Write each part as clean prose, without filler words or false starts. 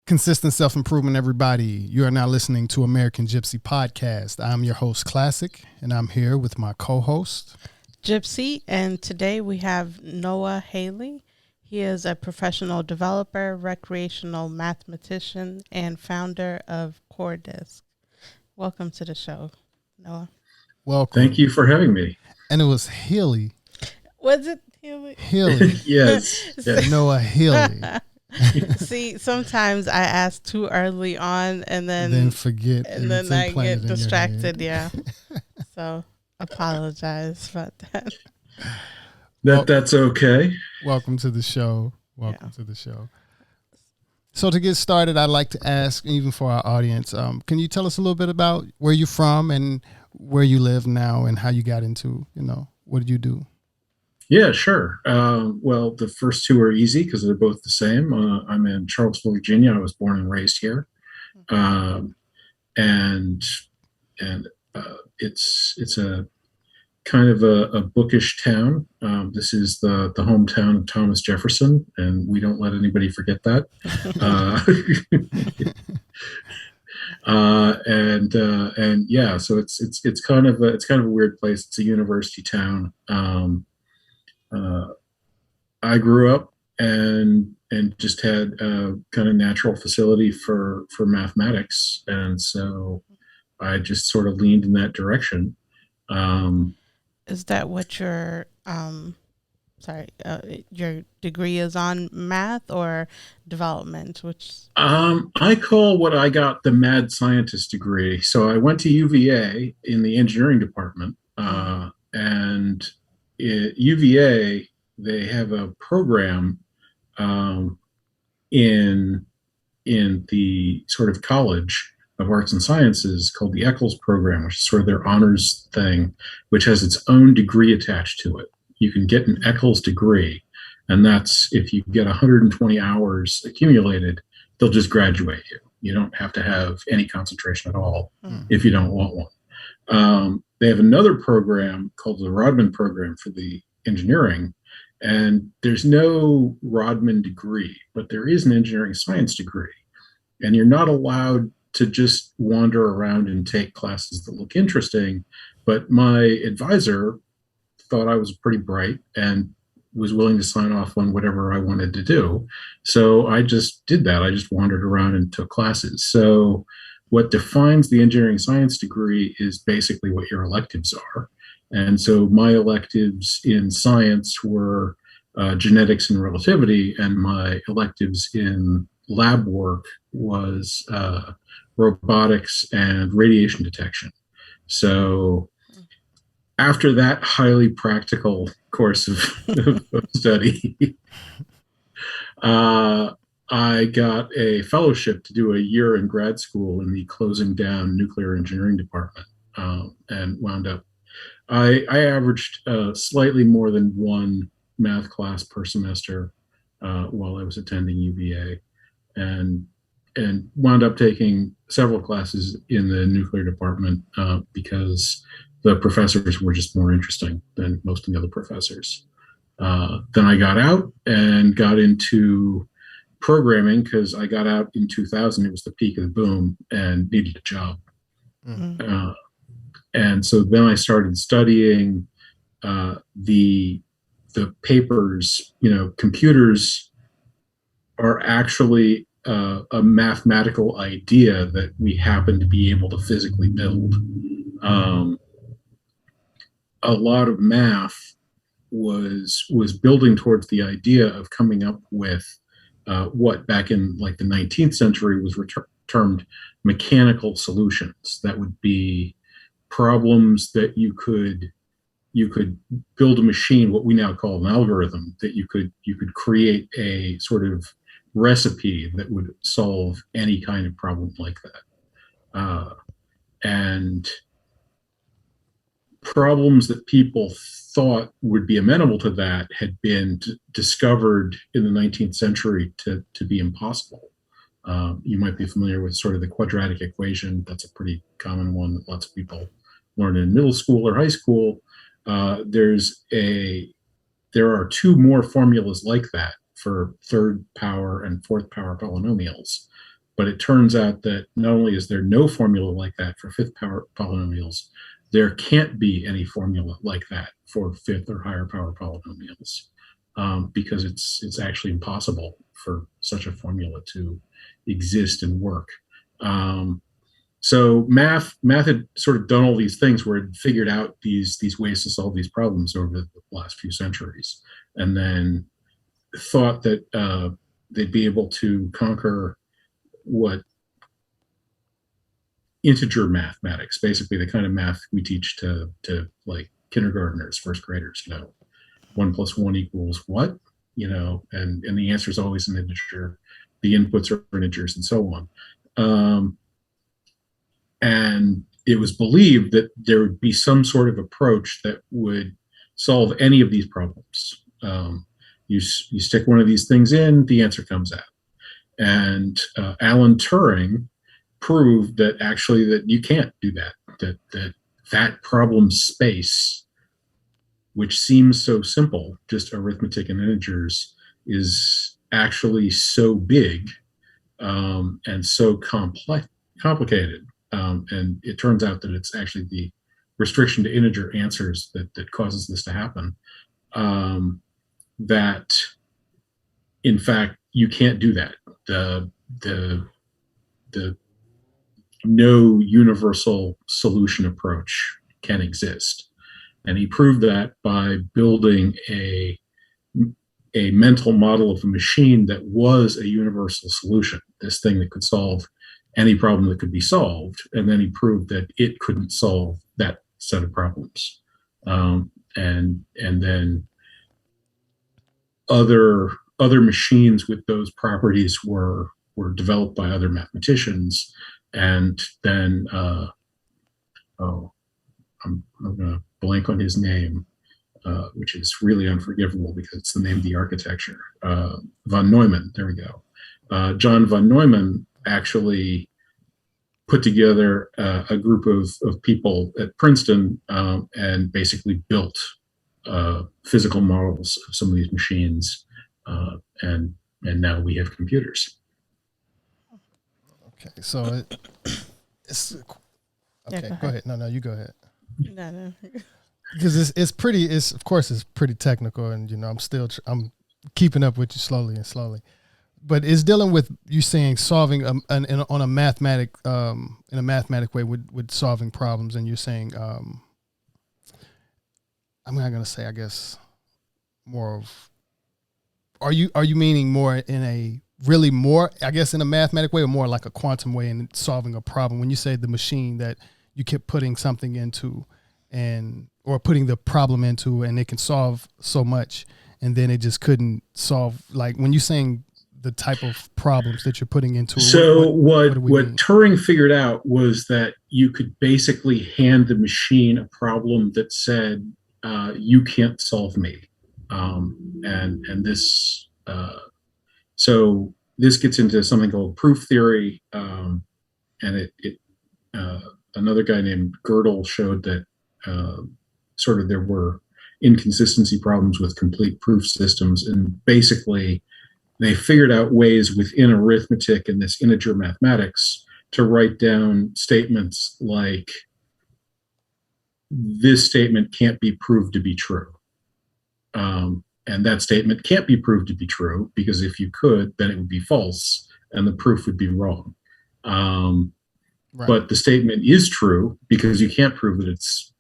Consistent self-improvement, everybody. You are now listening to American gypC Podcast. I'm your host, Classic, and I'm here with my co-host, gypC, and today we have Noah Healy. He is a professional developer, recreational mathematician, and founder of CoreDisk. Welcome to the show, Noah. Welcome. Thank you for having me. And it was Healy. Was it Healy? Healy. Yes. Noah Healy. See, sometimes I ask too early on and then forget. And then I get distracted, yeah. So apologize about that. That's okay. Welcome to the show. To the show. So to get started, I'd like to ask, even for our audience, can you tell us a little bit about where you're from and where you live now and how you got into, what did you do? Yeah, sure. Well, the first two are easy because they're both the same. I'm in Charlottesville, Virginia. I was born and raised here. And it's a kind of a bookish town. This is the hometown of Thomas Jefferson, and we don't let anybody forget that. And yeah, so it's kind of a weird place. It's a university town. I grew up and just had a kind of natural facility for mathematics, and so I just sort of leaned in that direction. Is that what your your degree is on, math or development? I call what I got the mad scientist degree. So I went to UVA in the engineering department, and at UVA they have a program in the sort of College of Arts and Sciences called the Eccles program, which is sort of their honors thing, which has its own degree attached to it. You can get an Eccles degree, and that's if you get 120 hours accumulated, they'll just graduate you. You don't have to have any concentration at all if you don't want one. They have another program called the Rodman program for the engineering, and there's no Rodman degree, but there is an engineering science degree, and you're not allowed to just wander around and take classes that look interesting. But my advisor thought I was pretty bright and was willing to sign off on whatever I wanted to do. So I just did that. I just wandered around and took classes. So what defines the engineering science degree is basically what your electives are. And so my electives in science were genetics and relativity, and my electives in lab work was robotics and radiation detection. So after that highly practical course of study, I got a fellowship to do a year in grad school in the closing down nuclear engineering department, and wound up. I averaged slightly more than one math class per semester while I was attending UVA, and wound up taking several classes in the nuclear department because the professors were just more interesting than most of the other professors. Then I got out and got into programming because I got out in 2000. It was the peak of the boom and needed a job. And so then I started studying the papers. Computers are actually a mathematical idea that we happen to be able to physically build. A lot of math was building towards the idea of coming up with what back in like the 19th century was termed mechanical solutions. That would be problems that you could build a machine, what we now call an algorithm, that you could create a sort of recipe that would solve any kind of problem like that. And problems that people thought would be amenable to that had been discovered in the 19th century to be impossible. You might be familiar with sort of the quadratic equation. That's a pretty common one that lots of people learn in middle school or high school. There are two more formulas like that for third power and fourth power polynomials. But it turns out that not only is there no formula like that for fifth power polynomials, there can't be any formula like that for fifth or higher power polynomials, because it's actually impossible for such a formula to exist and work. So math had sort of done all these things where it figured out these ways to solve these problems over the last few centuries, and then thought that they'd be able to conquer what integer mathematics, basically the kind of math we teach to like kindergartners, first graders, 1 + 1 = what, and the answer is always an integer. The inputs are integers and so on. And it was believed that there would be some sort of approach that would solve any of these problems. You stick one of these things in, the answer comes out. And Alan Turing proved that actually that you can't do that, that problem space, which seems so simple, just arithmetic and integers, is actually so big and so complicated. And it turns out that it's actually the restriction to integer answers that causes this to happen. That, in fact, you can't do that. The no universal solution approach can exist. And he proved that by building a mental model of a machine that was a universal solution, this thing that could solve any problem that could be solved. And then he proved that it couldn't solve that set of problems. And then other machines with those properties were developed by other mathematicians. And then, I'm going to blank on his name, which is really unforgivable because it's the name of the architecture. Von Neumann, there we go. John von Neumann actually put together a group of people at Princeton and basically built physical models of some of these machines, and now we have computers. Okay, so it's okay. Go ahead. No, you go ahead. No. Because it's pretty technical, and I'm keeping up with you slowly, but it's dealing with you saying solving in a mathematic way with solving problems, and you're saying I'm not gonna say, I guess, more of. Are you meaning more in a really more, I guess, in a mathematic way, or more like a quantum way in solving a problem? When you say the machine that you kept putting something into or putting the problem into, and it can solve so much, and then it just couldn't solve, like when you're saying the type of problems that you're putting into. So what Turing figured out was that you could basically hand the machine a problem that said, you can't solve me. And this, so this gets into something called proof theory. And another guy named Gödel showed that sort of there were inconsistency problems with complete proof systems. And basically they figured out ways within arithmetic and this integer mathematics to write down statements like, this statement can't be proved to be true. And that statement can't be proved to be true, because if you could, then it would be false and the proof would be wrong. Right. But the statement is true because you can't prove that it's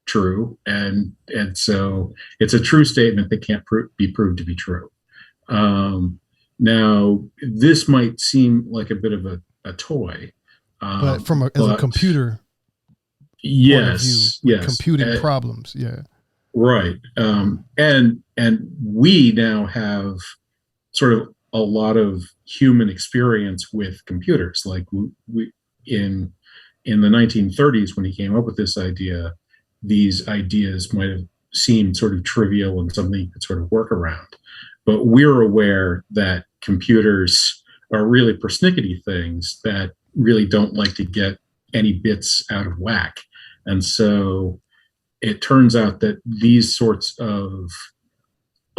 true. And so it's a true statement that can't be proved to be true. Now, this might seem like a bit of a toy. But as a computer yes, point of view, computing problems, yeah. Right. And we now have sort of a lot of human experience with computers. Like we in the 1930s, when he came up with this idea, these ideas might have seemed sort of trivial and something you could sort of work around. But we're aware that computers are really persnickety things that really don't like to get any bits out of whack. And so it turns out that these sorts of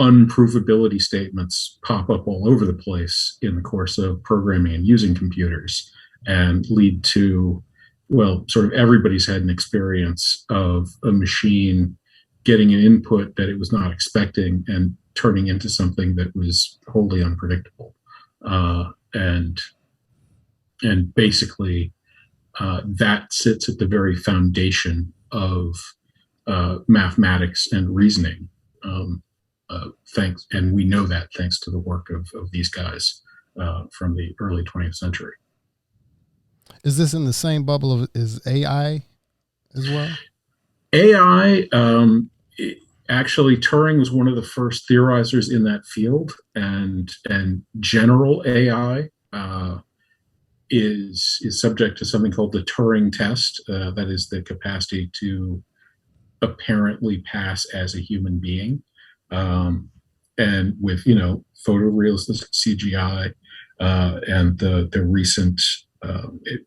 unprovability statements pop up all over the place in the course of programming and using computers, and lead to, well, sort of everybody's had an experience of a machine getting an input that it was not expecting and turning into something that was wholly unpredictable. And basically, that sits at the very foundation of mathematics and reasoning. And we know that thanks to the work of these guys from the early 20th century. Is this in the same bubble as AI as well? AI, actually, Turing was one of the first theorizers in that field, and general AI is subject to something called the Turing test. That is the capacity to apparently pass as a human being, and with photorealistic CGI and the recent.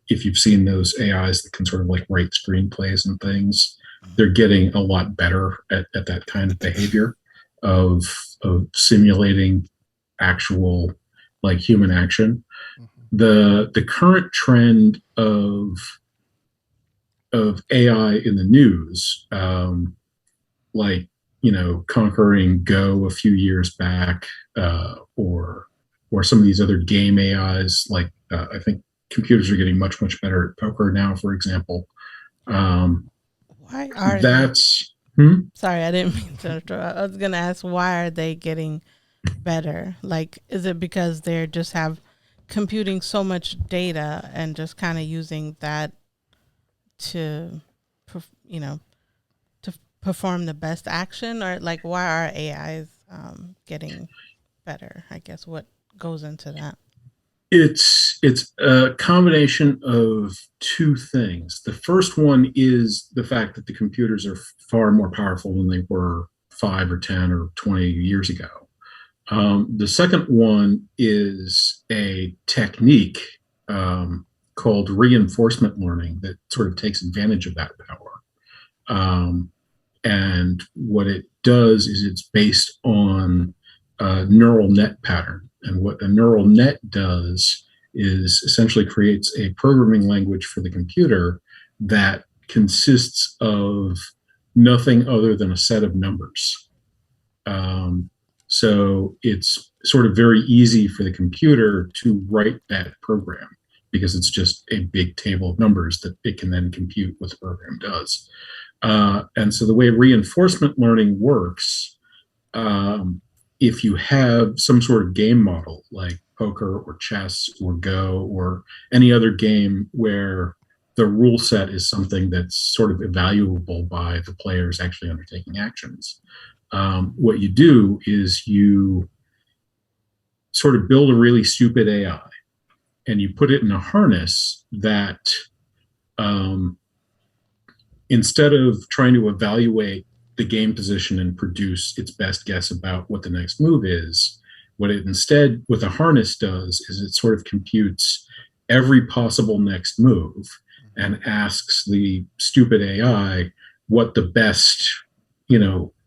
If you've seen those AIs that can sort of like write screenplays and things, they're getting a lot better at that kind of behavior of simulating actual like human action. The current trend of AI in the news, like conquering Go a few years back, or some of these other game AIs, like I think computers are getting much better at poker now, for example. Why are that's Sorry, I didn't mean to interrupt. I was gonna ask, why are they getting better? Like, is it because they're just have computing so much data and just kind of using that to to perform the best action, or like why are AIs getting better? I guess what goes into that. It's a combination of two things. The first one is the fact that the computers are far more powerful than they were 5 or 10 or 20 years ago. The second one is a technique called reinforcement learning that sort of takes advantage of that power. And what it does is it's based on a neural net pattern. And what a neural net does is essentially creates a programming language for the computer that consists of nothing other than a set of numbers. So it's sort of very easy for the computer to write that program because it's just a big table of numbers that it can then compute what the program does. And so the way reinforcement learning works, if you have some sort of game model like poker or chess or Go or any other game where the rule set is something that's sort of evaluable by the players actually undertaking actions, what you do is you sort of build a really stupid AI and you put it in a harness that instead of trying to evaluate the game position and produce its best guess about what the next move is, what it instead with a harness does is it sort of computes every possible next move and asks the stupid AI what the best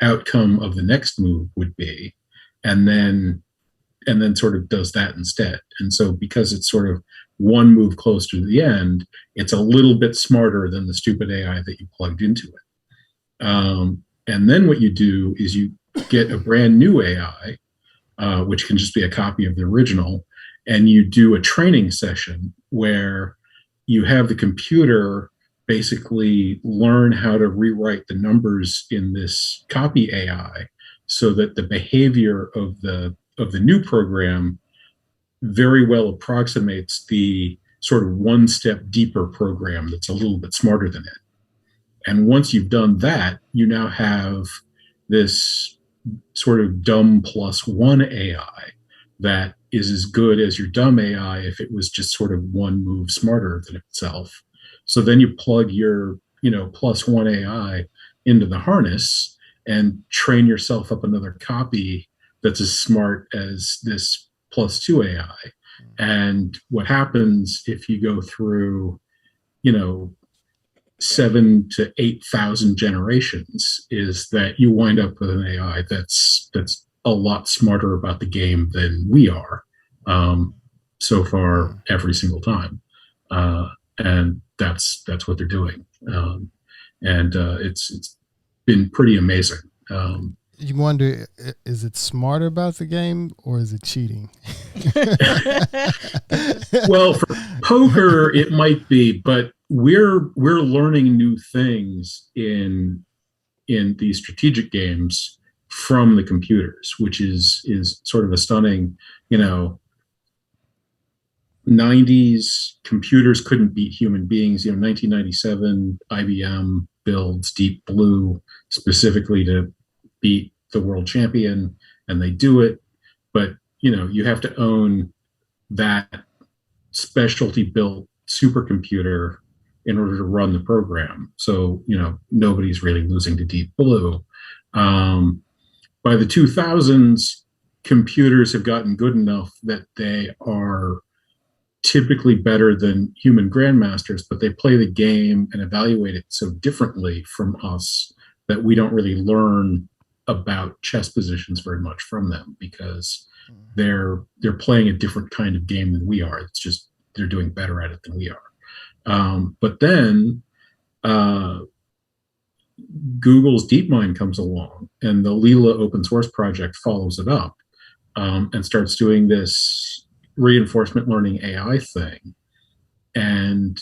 outcome of the next move would be, and then sort of does that instead. And so because it's sort of one move closer to the end, it's a little bit smarter than the stupid AI that you plugged into it. And then what you do is you get a brand new AI, which can just be a copy of the original, and you do a training session where you have the computer basically learn how to rewrite the numbers in this copy AI so that the behavior of the new program very well approximates the sort of one step deeper program that's a little bit smarter than it. And once you've done that, you now have this sort of dumb plus one AI that is as good as your dumb AI if it was just sort of one move smarter than itself. So then you plug your, plus one AI into the harness and train yourself up another copy that's as smart as this plus two AI. And what happens if you go through, 7,000 to 8,000 generations is that you wind up with an AI that's a lot smarter about the game than we are, so far every single time, and that's what they're doing, and it's been pretty amazing. You wonder, is it smarter about the game or is it cheating? Well, for poker, it might be, but we're learning new things in these strategic games from the computers, which is sort of a stunning, 90s computers couldn't beat human beings. 1997 IBM builds Deep Blue specifically to beat the world champion, and they do it. But you have to own that specialty built supercomputer in order to run the program. So nobody's really losing to Deep Blue. By the 2000s, computers have gotten good enough that they are typically better than human grandmasters, but they play the game and evaluate it so differently from us that we don't really learn about chess positions very much from them, because they're playing a different kind of game than we are. It's just they're doing better at it than we are. But then Google's DeepMind comes along, and the Leela open source project follows it up, and starts doing this reinforcement learning AI thing. And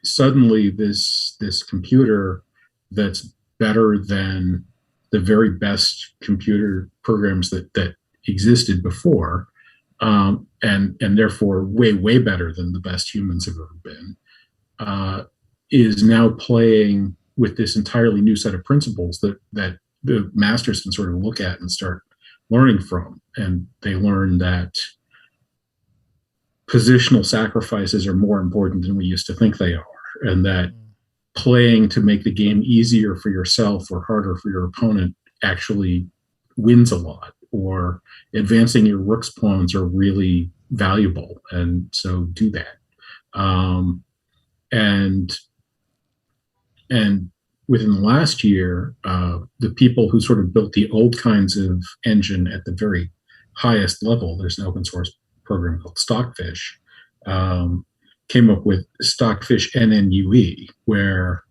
suddenly this computer that's better than the very best computer programs that existed before, and therefore way better than the best humans have ever been, is now playing with this entirely new set of principles that the masters can sort of look at and start learning from. And they learn that positional sacrifices are more important than we used to think they are, and that playing to make the game easier for yourself or harder for your opponent actually wins a lot, or advancing your rook's pawns are really valuable, and so do that. And within the last year, the people who sort of built the old kinds of engine at the very highest level, there's an open source program called Stockfish, came up with Stockfish NNUE, where,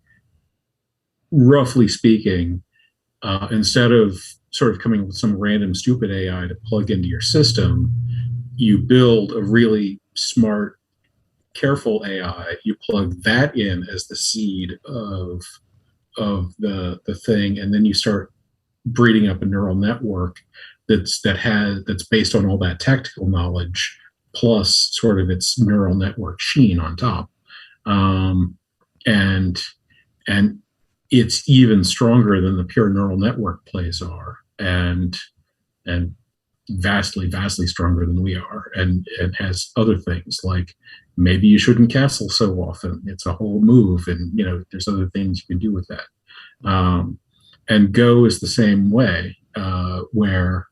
roughly speaking, instead of sort of coming up with some random stupid AI to plug into your system, you build a really smart, careful AI. You plug that in as the seed of the thing, and then you start breeding up a neural network that's based on all that tactical knowledge plus sort of its neural network sheen on top, and it's even stronger than the pure neural network plays are, and vastly stronger than we are, and it has other things like maybe you shouldn't castle so often. It's a whole move, and there's other things you can do with that. And Go is the same way, where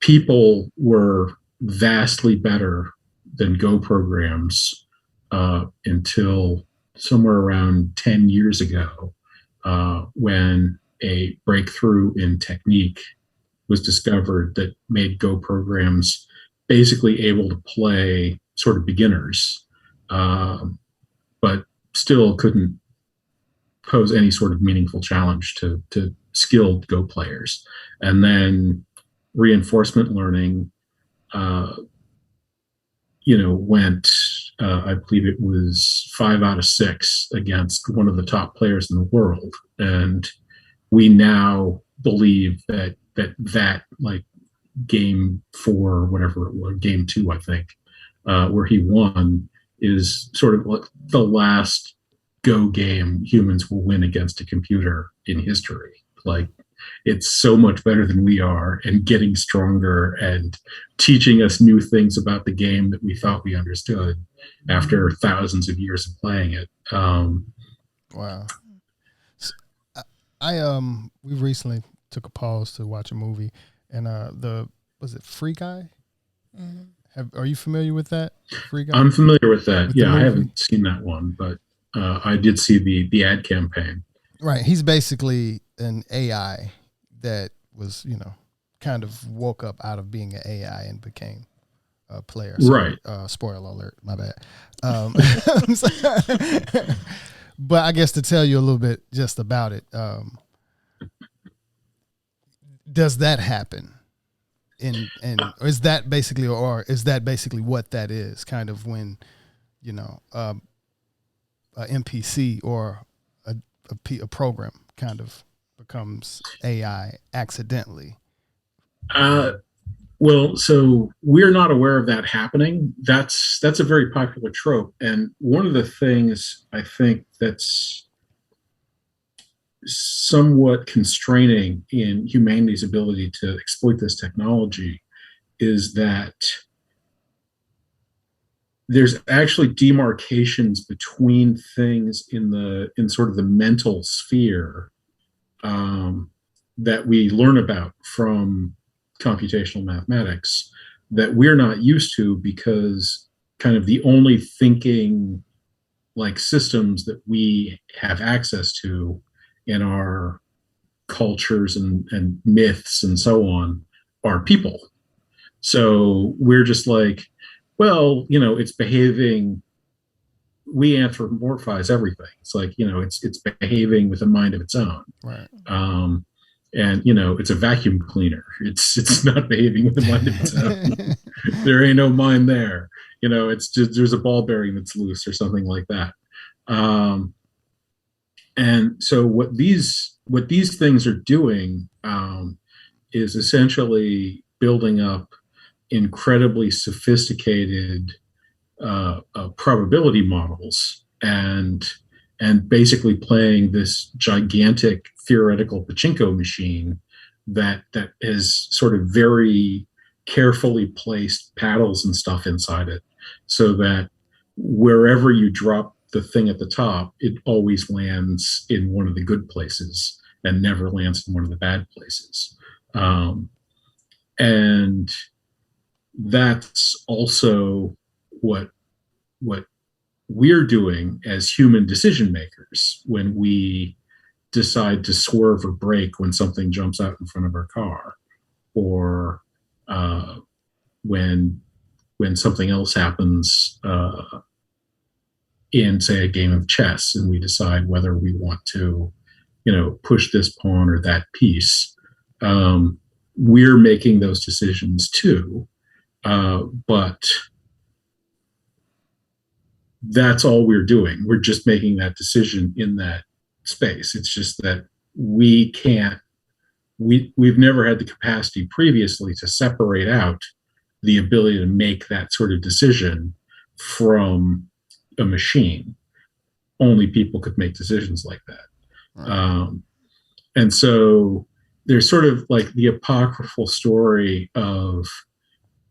people were vastly better than Go programs until somewhere around 10 years ago, when a breakthrough in technique was discovered that made Go programs basically able to play sort of beginners, but still couldn't pose any sort of meaningful challenge to skilled Go players. And then reinforcement learning, went, I believe it was 5 out of 6 against one of the top players in the world. And we now believe that like game 4, whatever it was, game 2, I think, where he won, is sort of like the last Go game humans will win against a computer in history. Like, it's so much better than we are, and getting stronger and teaching us new things about the game that we thought we understood after thousands of years of playing it. Wow. So, we recently took a pause to watch a movie, and was it Free Guy? Mm-hmm. Are you familiar with that? Free Guy? I'm familiar with that. I haven't seen that one, but I did see the ad campaign. Right. He's basically an AI that was, kind of woke up out of being an AI and became a player. Right. Spoiler alert, my bad. But I guess to tell you a little bit just about it, does that happen? Is that basically what that is? Kind of when, you know, a NPC or a program kind of becomes AI accidentally. Well, so we're not aware of that happening. That's a very popular trope, and one of the things I think that's somewhat constraining in humanity's ability to exploit this technology is that there's actually demarcations between things in sort of the mental sphere that we learn about from computational mathematics that we're not used to, because kind of the only thinking like systems that we have access to in our cultures and myths and so on are people. So we're just like, well, you know, it's behaving. We anthropomorphize everything. It's like, you know, it's behaving with a mind of its own. Right. And you know, it's a vacuum cleaner. It's not behaving with a mind of its own. There ain't no mind there. You know, it's just there's a ball bearing that's loose or something like that. And so what these things are doing is essentially building up incredibly sophisticated probability models and basically playing this gigantic theoretical pachinko machine that is sort of very carefully placed paddles and stuff inside it, so that wherever you drop the thing at the top, it always lands in one of the good places and never lands in one of the bad places. And that's also what we're doing as human decision makers when we decide to swerve or brake when something jumps out in front of our car, or when something else happens in, say, a game of chess, and we decide whether we want to, you know, push this pawn or that piece. We're making those decisions too, but that's all we're doing. We're just making that decision in that space. It's just that we've never had the capacity previously to separate out the ability to make that sort of decision from a machine. Only people could make decisions like that. Right. And so there's sort of like the apocryphal story of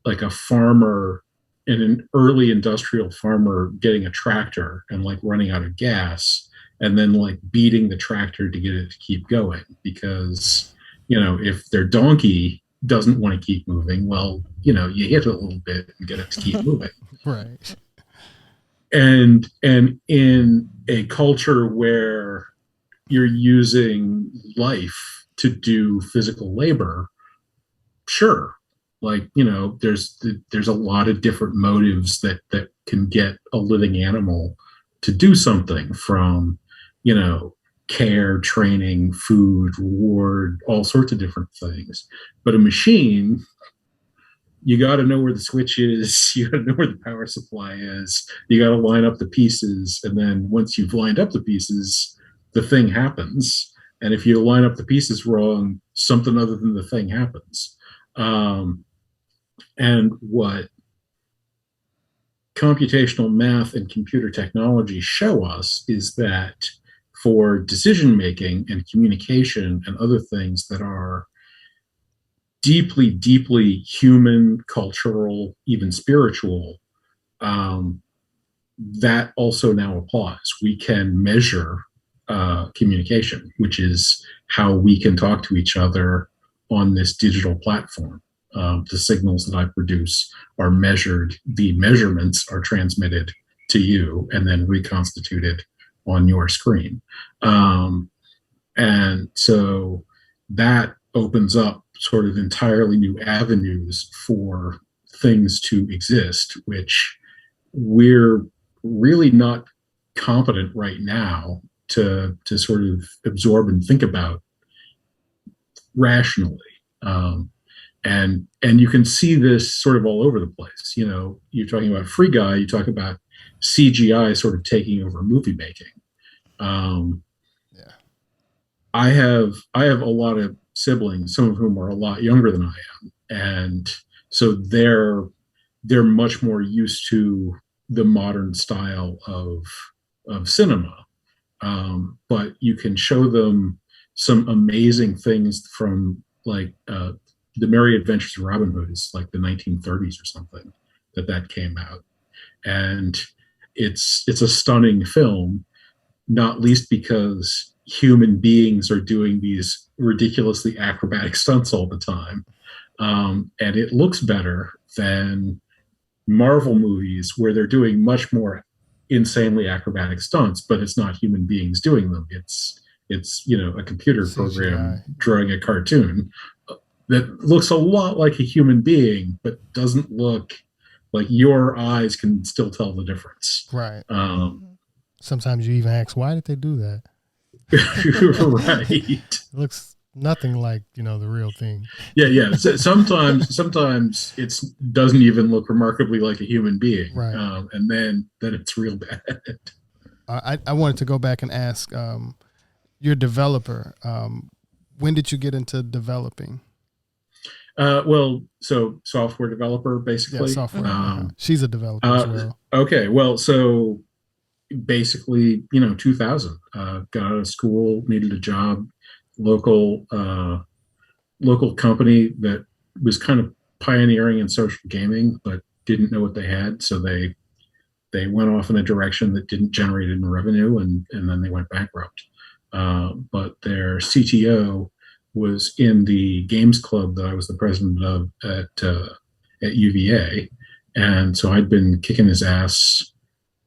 like a farmer, and an early industrial farmer, getting a tractor and like running out of gas, and then like beating the tractor to get it to keep going, because, you know, if their donkey doesn't want to keep moving, well, you know, you hit it a little bit and get it to keep moving. Right. And in a culture where you're using life to do physical labor, sure, like, you know, there's a lot of different motives that can get a living animal to do something, from, you know, care, training, food, reward, all sorts of different things. But a machine, you got to know where the switch is, you got to know where the power supply is, you got to line up the pieces, and then once you've lined up the pieces, the thing happens. And if you line up the pieces wrong, something other than the thing happens. And what computational math and computer technology show us is that for decision making and communication and other things that are deeply, deeply human, cultural, even spiritual, that also now applies. We can measure communication, which is how we can talk to each other on this digital platform. The signals that I produce are measured, the measurements are transmitted to you and then reconstituted on your screen. And so that opens up sort of entirely new avenues for things to exist, which we're really not competent right now to sort of absorb and think about rationally. And you can see this sort of all over the place. You know, you're talking about Free Guy, you talk about CGI sort of taking over movie making. Yeah. I have a lot of siblings, some of whom are a lot younger than I am, and so they're much more used to the modern style of cinema. But you can show them some amazing things from like the Merry Adventures of Robin Hood is like the 1930s or something that came out, and it's a stunning film, not least because human beings are doing these ridiculously acrobatic stunts all the time, and it looks better than Marvel movies where they're doing much more insanely acrobatic stunts, but it's not human beings doing them. It's you know, a computer program CGI. drawing a cartoon that looks a lot like a human being, but doesn't look like your eyes can still tell the difference. Right. Mm-hmm. Sometimes you even ask, why did they do that? Right. It looks nothing like, you know, the real thing. Yeah. So sometimes it doesn't even look remarkably like a human being, Right. and then it's real bad. I wanted to go back and ask, your developer, when did you get into developing? Well, so software developer Yeah, basically. software. She's a developer as well. Okay, well, so basically, you know, 2000, got out of school, needed a job, local local company that was kind of pioneering in social gaming, but didn't know what they had, so they went off in a direction that didn't generate any revenue, and then they went bankrupt. But their CTO was in the games club that I was the president of at UVA, and so I'd been kicking his ass,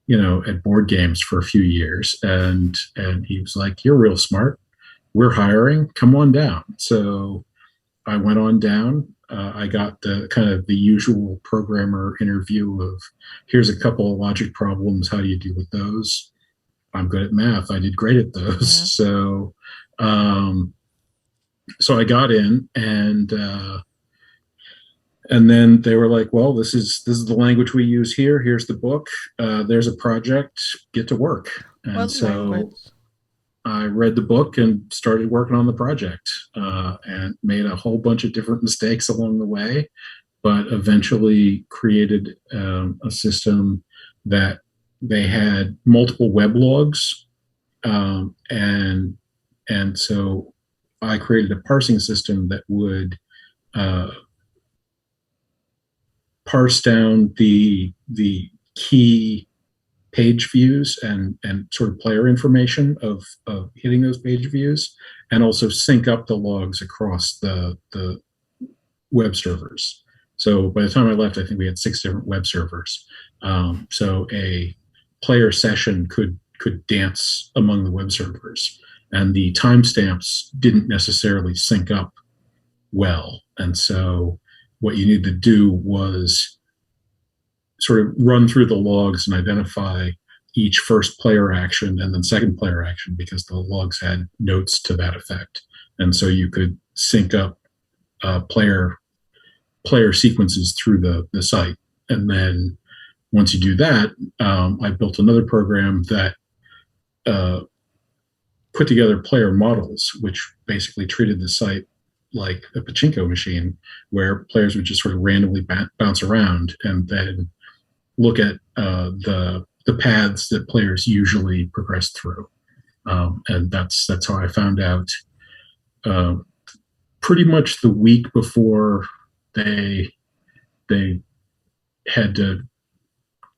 you know, at board games for a few years, and he was like, "You're real smart. We're hiring. Come on down." So I went on down. I got the kind of the usual programmer interview of, here's a couple of logic problems. How do you deal with those? I'm good at math. I did great at those. Yeah. Um, so I got in, and then they were like, well, this is the language we use here. Here's the book. There's a project. Get to work. And What so language? I read the book and started working on the project, and made a whole bunch of different mistakes along the way, but eventually created a system that they had multiple web logs, and so I created a parsing system that would uh, parse down the key page views and sort of player information of hitting those page views, and also sync up the logs across the web servers. So by the time I left, I think we had 6 different web servers. So a player session could dance among the web servers, and the timestamps didn't necessarily sync up well. And so what you need to do was sort of run through the logs and identify each first player action and then second player action, because the logs had notes to that effect. And so you could sync up player sequences through the site. And then once you do that, I built another program that put together player models, which basically treated the site like a pachinko machine, where players would just sort of randomly bounce around and then look at the paths that players usually progress through. And that's how I found out, pretty much the week before they had to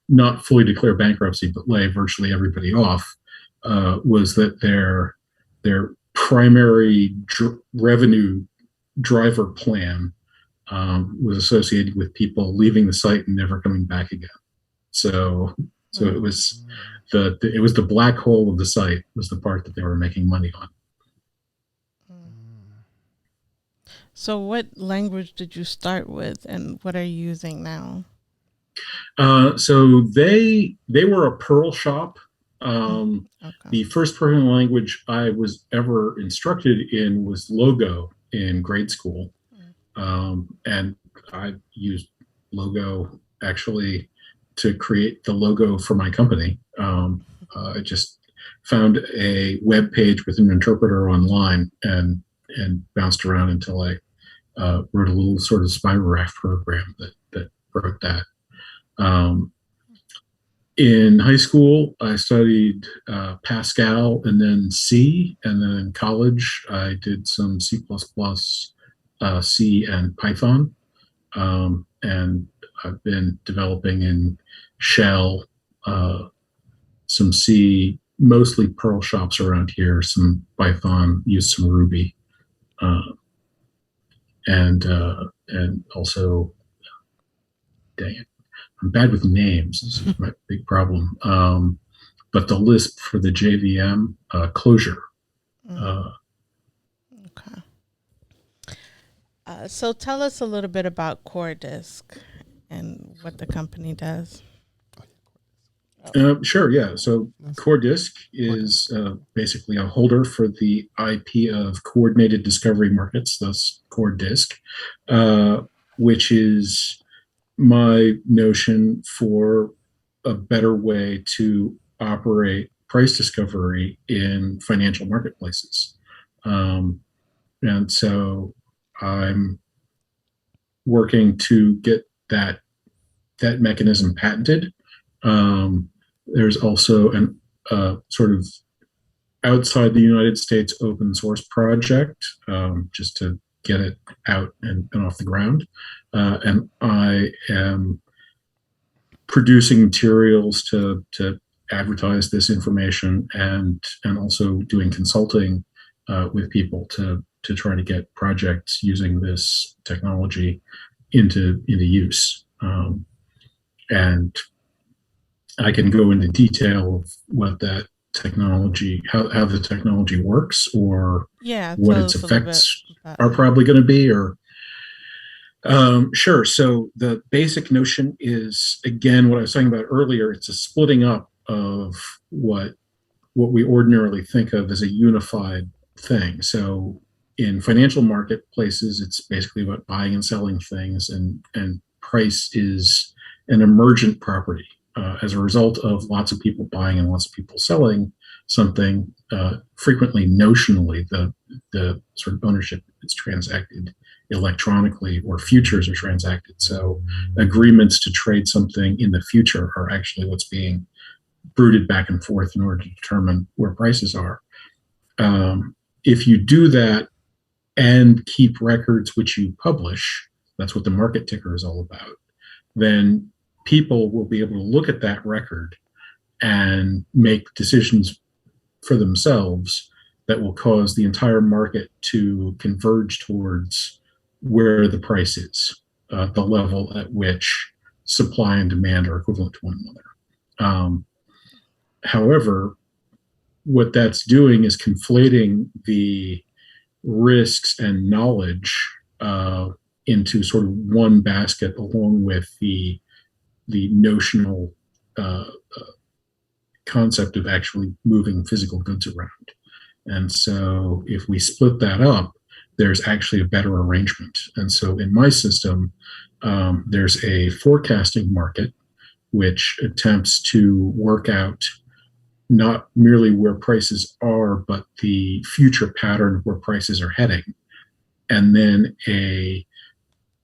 not fully declare bankruptcy but lay virtually everybody off, was that their primary revenue driver plan was associated with people leaving the site and never coming back again. So it was the black hole of the site was the part that they were making money on. So what language did you start with, and what are you using now? So they were a Perl shop. Okay. The first programming language I was ever instructed in was Logo in grade school, and I used Logo actually to create the logo for my company. I just found a web page with an interpreter online and bounced around until I wrote a little sort of spirograph program that wrote that. Um, in high school, I studied Pascal and then C, and then in college, I did some C++, C, and Python. And I've been developing in Shell, some C, mostly Perl shops around here, some Python, used some Ruby, uh, and also, dang it, I'm bad with names. This is my big problem. But the Lisp for the JVM closure. Okay. So tell us a little bit about CoreDisk and what the company does. Sure, yeah. So CoreDisk is basically a holder for the IP of coordinated discovery markets, thus CoreDisk, which is my notion for a better way to operate price discovery in financial marketplaces. And so I'm working to get that mechanism patented. There's also an sort of outside the United States open source project, just to get it out and off the ground. And I am producing materials to advertise this information, and also doing consulting with people to try to get projects using this technology into use. And I can go into detail of what that technology, how the technology works, or what its effects are probably going to be, or sure. So the basic notion is, again, what I was talking about earlier. It's a splitting up of what we ordinarily think of as a unified thing. So in financial marketplaces, it's basically about buying and selling things, and price is an emergent property. As a result of lots of people buying and lots of people selling something, frequently notionally, the sort of ownership is transacted electronically, or futures are transacted. So agreements to trade something in the future are actually what's being brooded back and forth in order to determine where prices are. If you do that and keep records which you publish, that's what the market ticker is all about, then people will be able to look at that record and make decisions for themselves that will cause the entire market to converge towards where the price is, the level at which supply and demand are equivalent to one another. However, what that's doing is conflating the risks and knowledge into sort of one basket, along with the notional concept of actually moving physical goods around. And so if we split that up, there's actually a better arrangement. And so in my system, there's a forecasting market which attempts to work out not merely where prices are, but the future pattern of where prices are heading. And then a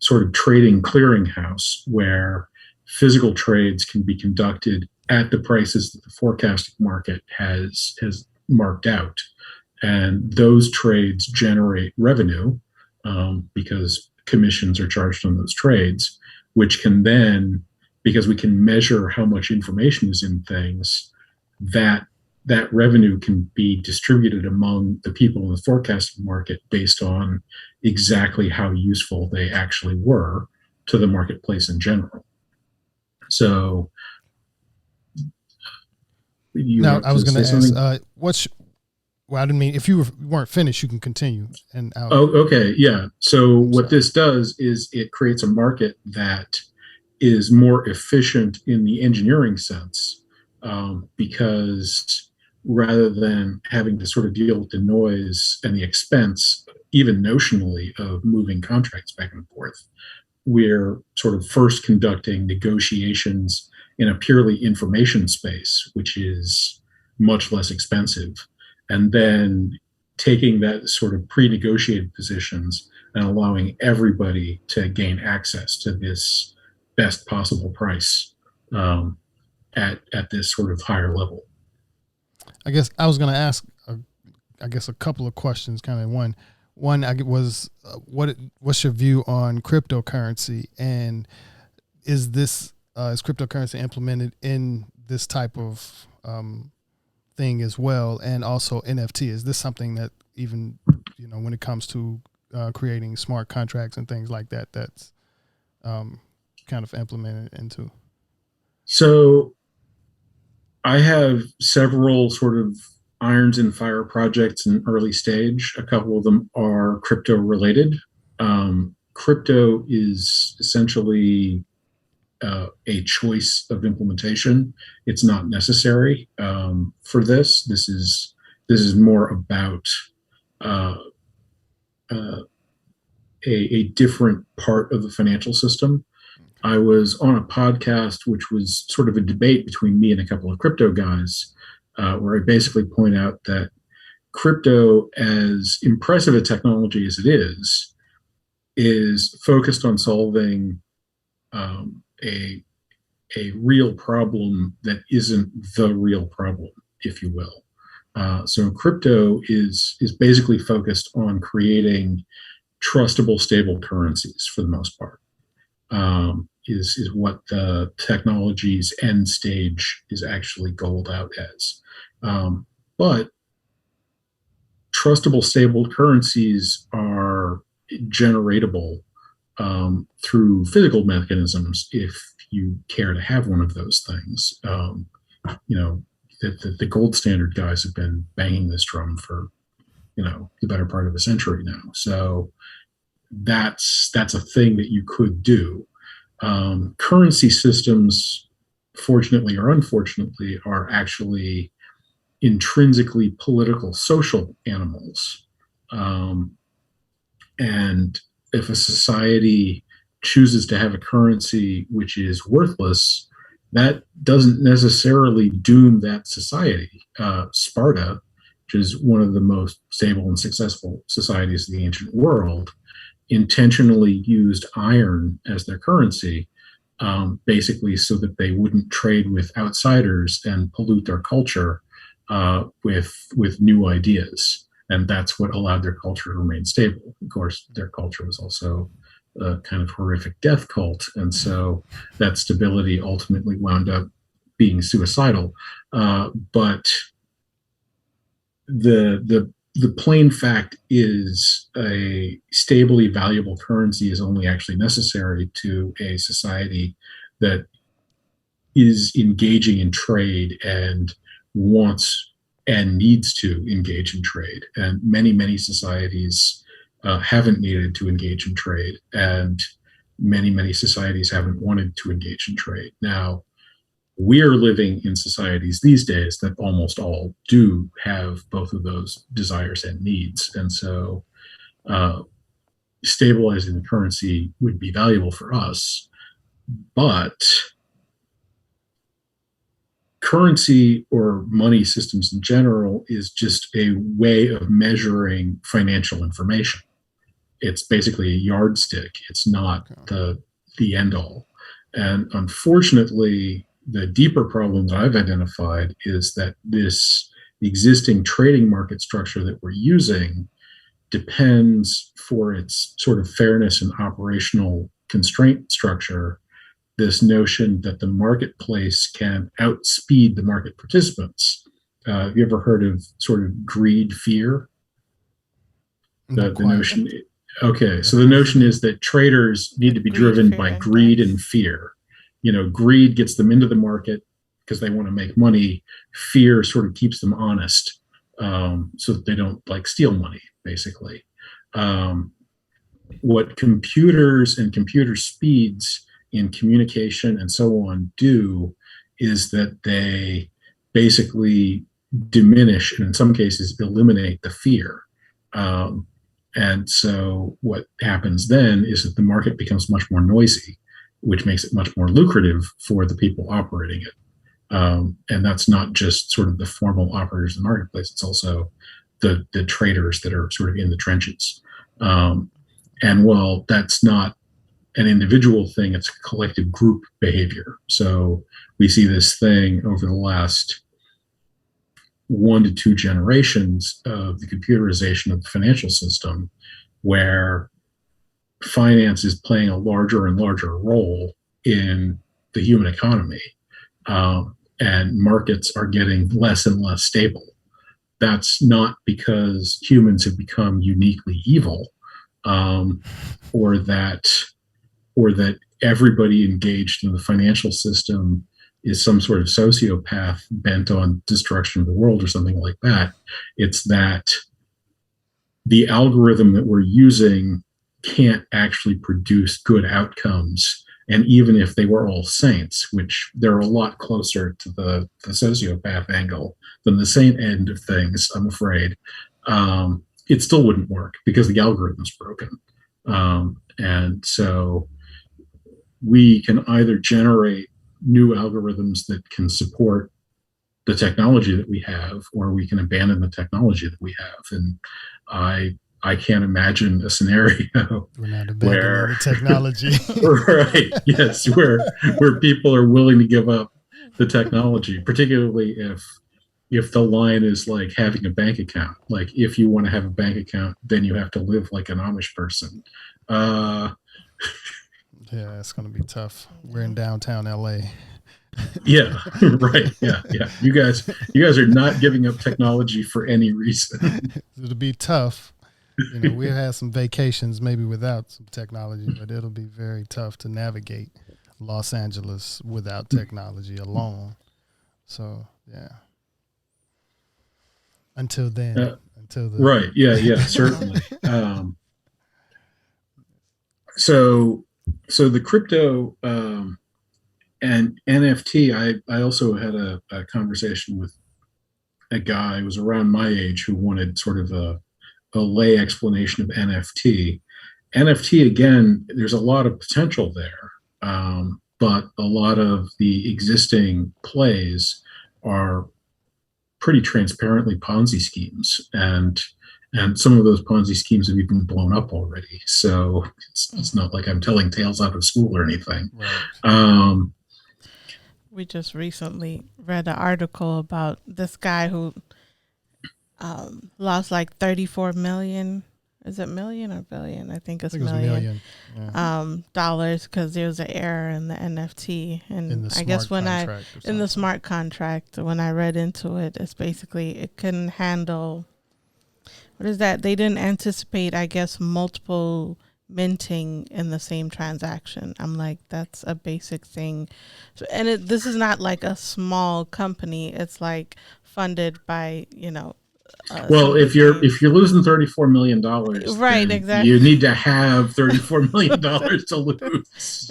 sort of trading clearinghouse where physical trades can be conducted at the prices that the forecasting market has marked out. And those trades generate revenue, because commissions are charged on those trades, which can then, because we can measure how much information is in things, that revenue can be distributed among the people in the forecasting market based on exactly how useful they actually were to the marketplace in general. So now I was going to ask, Well, I didn't mean if you weren't finished, you can continue. And out. Oh, okay, yeah. So what this does is it creates a market that is more efficient in the engineering sense, because rather than having to sort of deal with the noise and the expense, even notionally, of moving contracts back and forth, we're sort of first conducting negotiations in a purely information space, which is much less expensive, and then taking that sort of pre-negotiated positions and allowing everybody to gain access to this best possible price, at this sort of higher level. I guess I was going to ask, a couple of questions. Kind of one was what's your view on cryptocurrency, and is cryptocurrency implemented in this type of thing as well, and also NFT? Is this something that even when it comes to creating smart contracts and things like that, that's kind of implemented into? So I have several sort of irons in fire projects in early stage. A couple of them are crypto related. Crypto is essentially a choice of implementation. It's not necessary for this. This is more about a different part of the financial system. I was on a podcast, which was sort of a debate between me and a couple of crypto guys, where I basically point out that crypto, as impressive a technology as it is focused on solving a real problem that isn't the real problem, if you will. So crypto is basically focused on creating trustable, stable currencies for the most part. Is what the technology's end stage is actually goaled out as. But trustable, stable currencies are generatable through physical mechanisms if you care to have one of those things. The gold standard guys have been banging this drum for the better part of a century now. So that's a thing that you could do. Currency systems, fortunately or unfortunately, are actually intrinsically political, social animals. And if a society chooses to have a currency which is worthless, that doesn't necessarily doom that society. Sparta, which is one of the most stable and successful societies in the ancient world, intentionally used iron as their currency, basically so that they wouldn't trade with outsiders and pollute their culture with new ideas. And that's what allowed their culture to remain stable. Of course, their culture was also a kind of horrific death cult. And so that stability ultimately wound up being suicidal. But the plain fact is a stably valuable currency is only actually necessary to a society that is engaging in trade and wants and needs to engage in trade. And many, many societies haven't needed to engage in trade, and many, many societies haven't wanted to engage in trade. Now, we are living in societies these days that almost all do have both of those desires and needs. And so stabilizing the currency would be valuable for us. But currency or money systems in general is just a way of measuring financial information. It's basically a yardstick. It's not the end all. And unfortunately, the deeper problem that I've identified is that this existing trading market structure that we're using depends, for its sort of fairness and operational constraint structure, this notion that the marketplace can outspeed the market participants. Have you ever heard of sort of greed fear? The notion. Okay, so the notion is that traders need to be driven by greed and fear. Greed gets them into the market because they want to make money. Fear sort of keeps them honest. so that they don't like steal money, basically. Um, what computers and computer speeds in communication and so on do is that they basically diminish and in some cases eliminate the fear. And so what happens then is that the market becomes much more noisy, which makes it much more lucrative for the people operating it. And that's not just sort of the formal operators in the marketplace, it's also the traders that are sort of in the trenches. And while that's not an individual thing, it's a collective group behavior. So we see this thing over the last 1 to 2 generations of the computerization of the financial system, where finance is playing a larger and larger role in the human economy, and markets are getting less and less stable. That's not because humans have become uniquely evil, or that everybody engaged in the financial system is some sort of sociopath bent on destruction of the world or something like that. It's that the algorithm that we're using can't actually produce good outcomes. And even if they were all saints, which they're a lot closer to the sociopath angle than the saint end of things, I'm afraid, it still wouldn't work because the algorithm's broken. And so we can either generate new algorithms that can support the technology that we have, or we can abandon the technology that we have. And I can't imagine a scenario We're not abandoning where the technology. right, yes, where people are willing to give up the technology, particularly if the line is like having a bank account. Like, if you want to have a bank account, then you have to live like an Amish person. Yeah, it's going to be tough. We're in downtown LA. Yeah, right. Yeah. You guys are not giving up technology for any reason. It'll be tough. We'll have some vacations maybe without some technology, but it'll be very tough to navigate Los Angeles without technology alone. So, yeah. Until then. Right. Yeah, certainly. So the crypto and NFT, I also had a conversation with a guy who was around my age who wanted sort of a lay explanation of NFT. NFT, again, there's a lot of potential there, but a lot of the existing plays are pretty transparently Ponzi schemes, and some of those Ponzi schemes have even blown up already. So it's not like I'm telling tales out of school or anything. Right. We just recently read an article about this guy who lost like 34 million. Is it million or billion? I think it's million. Yeah. Dollars, because there was an error in the NFT. And I guess in the smart contract, when I read into it, it's basically it couldn't handle, what is that? They didn't anticipate, I guess, multiple minting in the same transaction. I'm like, that's a basic thing. So, and this is not like a small company. It's like funded by, well, if you're losing $34 million, right, exactly, you need to have $34 million to lose.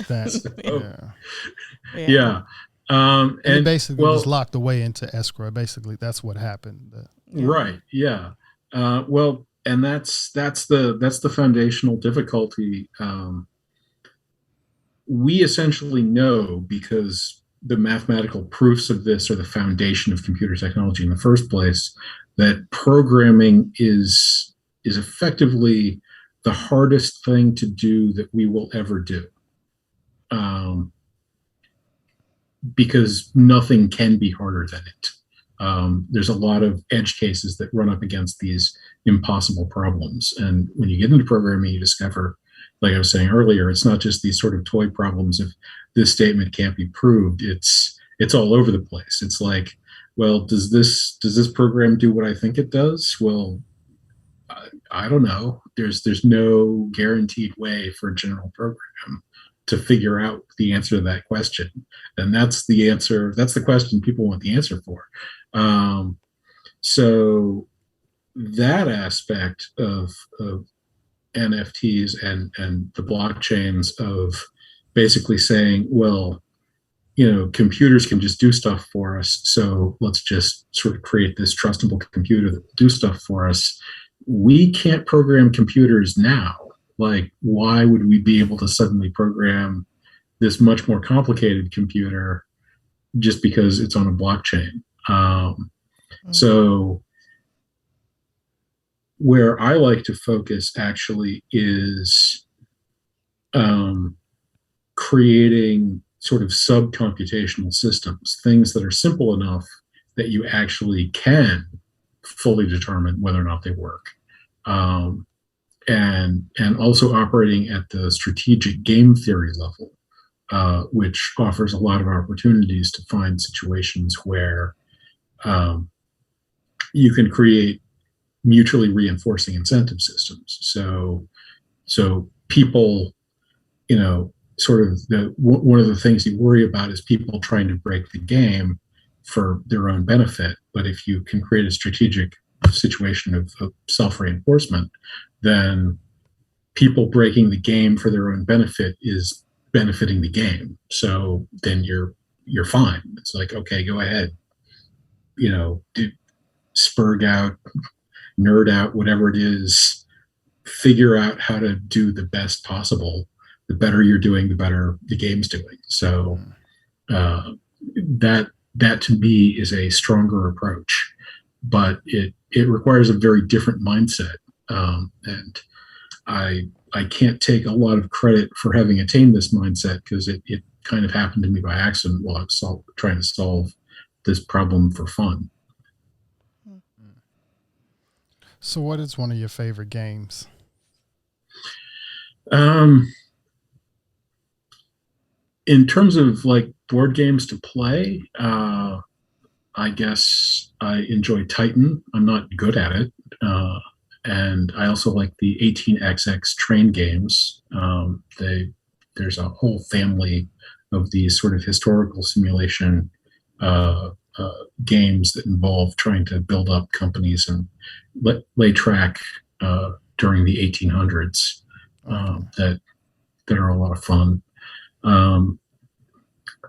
Yeah. And it basically was locked away into escrow. Basically, that's what happened. Right. Yeah. Well, and that's the foundational difficulty. We essentially know, because the mathematical proofs of this are the foundation of computer technology in the first place, that programming is effectively the hardest thing to do that we will ever do, because nothing can be harder than it. There's a lot of edge cases that run up against these impossible problems, and when you get into programming, you discover, like I was saying earlier, it's not just these sort of toy problems of this statement can't be proved. It's all over the place. It's like, well, does this program do what I think it does? Well, I don't know. There's no guaranteed way for a general program to figure out the answer to that question, and that's the answer. That's the question people want the answer for. So that aspect of NFTs and the blockchains of basically saying, well, computers can just do stuff for us. So let's just sort of create this trustable computer that will do stuff for us. We can't program computers now. Like, why would we be able to suddenly program this much more complicated computer just because it's on a blockchain? So where I like to focus actually is creating sort of sub-computational systems, things that are simple enough that you actually can fully determine whether or not they work. And also operating at the strategic game theory level, which offers a lot of opportunities to find situations where you can create mutually reinforcing incentive systems. So people, sort of one of the things you worry about is people trying to break the game for their own benefit. But if you can create a strategic situation of self-reinforcement, then people breaking the game for their own benefit is benefiting the game. So then you're fine. It's like, okay, go ahead, spurg out, nerd out, whatever it is, figure out how to do the best possible. The better you're doing, the better the game's doing. So that to me is a stronger approach, but it requires a very different mindset. And I can't take a lot of credit for having attained this mindset because it kind of happened to me by accident while I was trying to solve this problem for fun. So what is one of your favorite games? In terms of like board games to play, I guess I enjoy Titan. I'm not good at it. And I also like the 18xx train games. There's a whole family of these sort of historical simulation games that involve trying to build up companies and lay track during the 1800s that are a lot of fun.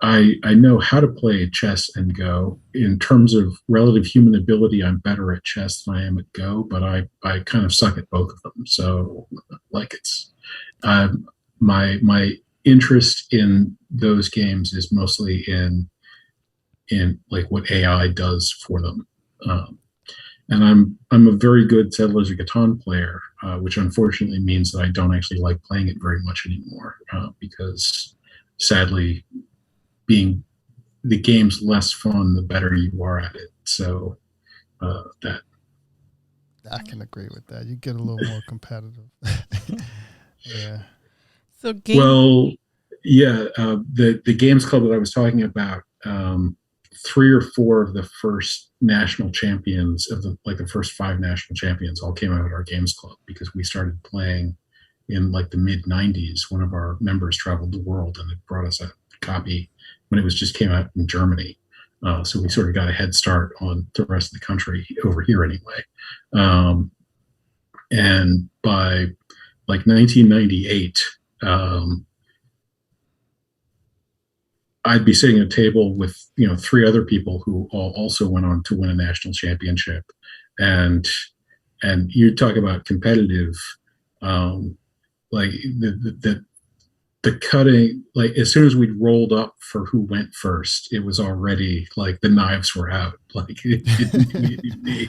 I know how to play chess and Go. In terms of relative human ability, I'm better at chess than I am at Go, but I kind of suck at both of them. So, like, it's my interest in those games is mostly in like what AI does for them. And I'm a very good Settlers of Catan player, which unfortunately means that I don't actually like playing it very much anymore because sadly, being the game's less fun the better you are at it. So that I can agree with that. You get a little more competitive. Yeah. So the games club that I was talking about, 3 or 4 of the first national champions of the first 5 national champions all came out at our games club because we started playing in like the mid 90s. One of our members traveled the world and it brought us a copy when it was just came out in Germany. So we sort of got a head start on the rest of the country over here anyway. And by like 1998, I'd be sitting at a table with 3 other people who also went on to win a national championship, and you talk about competitive, like the cutting, like as soon as we'd rolled up for who went first, it was already like the knives were out. Like it didn't need me.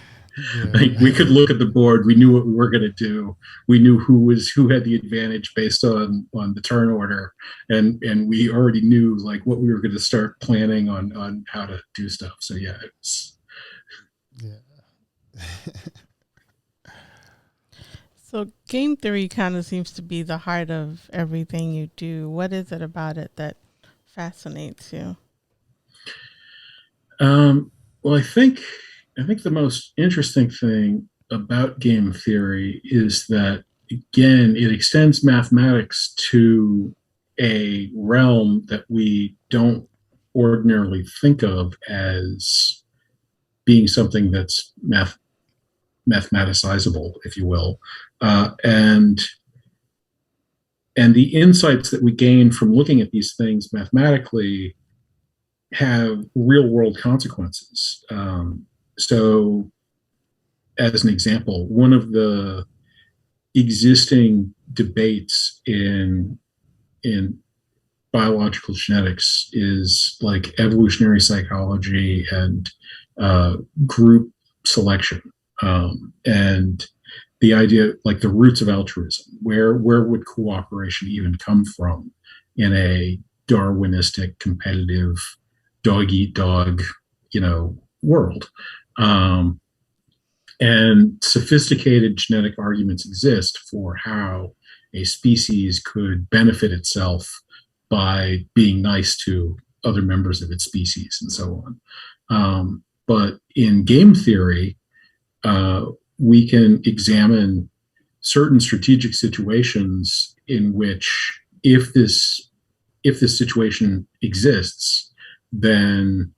Yeah. Like we could look at the board, we knew what we were going to do, we knew who had the advantage based on the turn order, and we already knew like what we were going to start planning on how to do stuff. So yeah, it's So game theory kind of seems to be the heart of everything you do. What is it about it that fascinates you? Well, I think the most interesting thing about game theory is that, again, it extends mathematics to a realm that we don't ordinarily think of as being something that's mathematicizable, if you will, and the insights that we gain from looking at these things mathematically have real world consequences. So, as an example, one of the existing debates in biological genetics is like evolutionary psychology and group selection, and the idea, like the roots of altruism. Where would cooperation even come from in a Darwinistic, competitive, dog eat dog, world? And sophisticated genetic arguments exist for how a species could benefit itself by being nice to other members of its species and so on. But in game theory, we can examine certain strategic situations in which, if this situation exists, then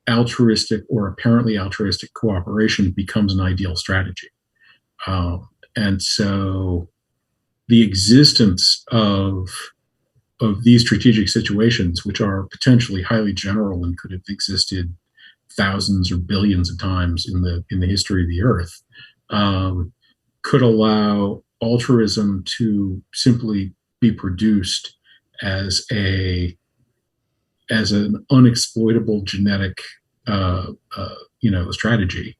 altruistic or apparently altruistic cooperation becomes an ideal strategy. And so the existence of these strategic situations, which are potentially highly general and could have existed thousands or billions of times in the history of the Earth, could allow altruism to simply be produced as an unexploitable genetic strategy,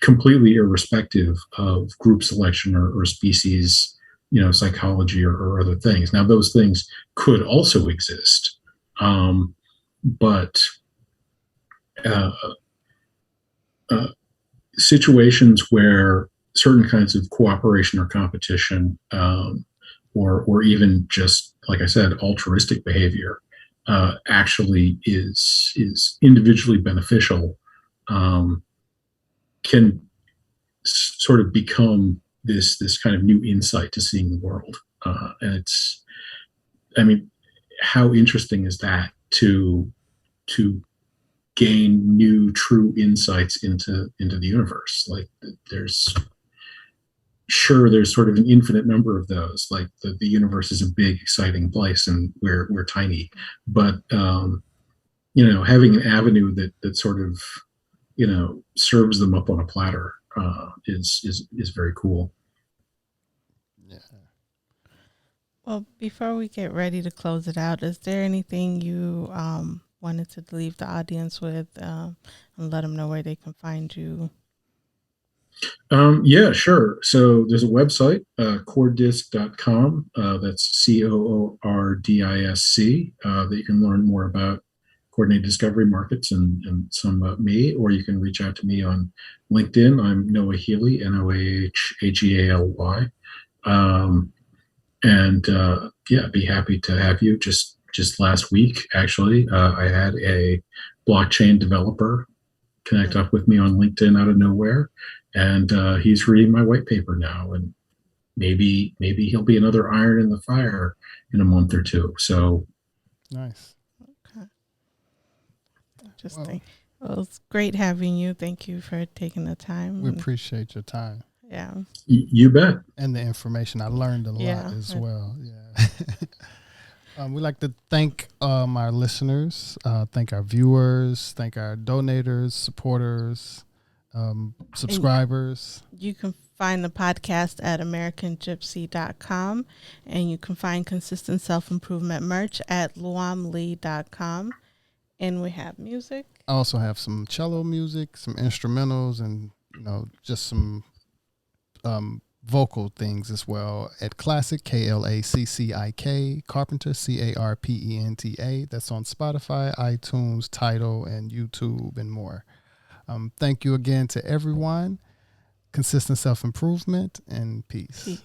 completely irrespective of group selection or species, psychology or other things. Now, those things could also exist, but situations where certain kinds of cooperation or competition, or even just, like I said, altruistic behavior, actually is individually beneficial, can sort of become this kind of new insight to seeing the world. And how interesting is that to gain new true insights into the universe? Like, there's sort of an infinite number of those. Like, the universe is a big, exciting place, and we're tiny. But having an avenue that sort of serves them up on a platter is very cool. Yeah. Well, before we get ready to close it out, is there anything you wanted to leave the audience with, and let them know where they can find you? Yeah, sure. So there's a website, coordisc.com. That's COORDISC, that you can learn more about coordinated discovery markets and some about me, or you can reach out to me on LinkedIn. I'm Noah Healy, NOAHHEALY. And be happy to have you. Just last week, actually, I had a blockchain developer connect up with me on LinkedIn out of nowhere, and he's reading my white paper now, and maybe he'll be another iron in the fire in a month or two. So nice. Okay. Interesting. Well, it's great having you. Thank you for taking the time. We appreciate your time. Yeah. You bet. And the information. I learned a lot as well. Yeah. We'd like to thank our listeners, thank our viewers, thank our donators, supporters, subscribers. And you can find the podcast at AmericanGypC.com, and you can find Consistent Self-Improvement merch at luamlee.com. And we have music. I also have some cello music, some instrumentals, and just some vocal things as well at Classic, KLACCIK, Carpenter, CARPENTA. That's on Spotify, iTunes, Tidal, and YouTube, and more. Thank you again to everyone. Consistent self-improvement, and peace.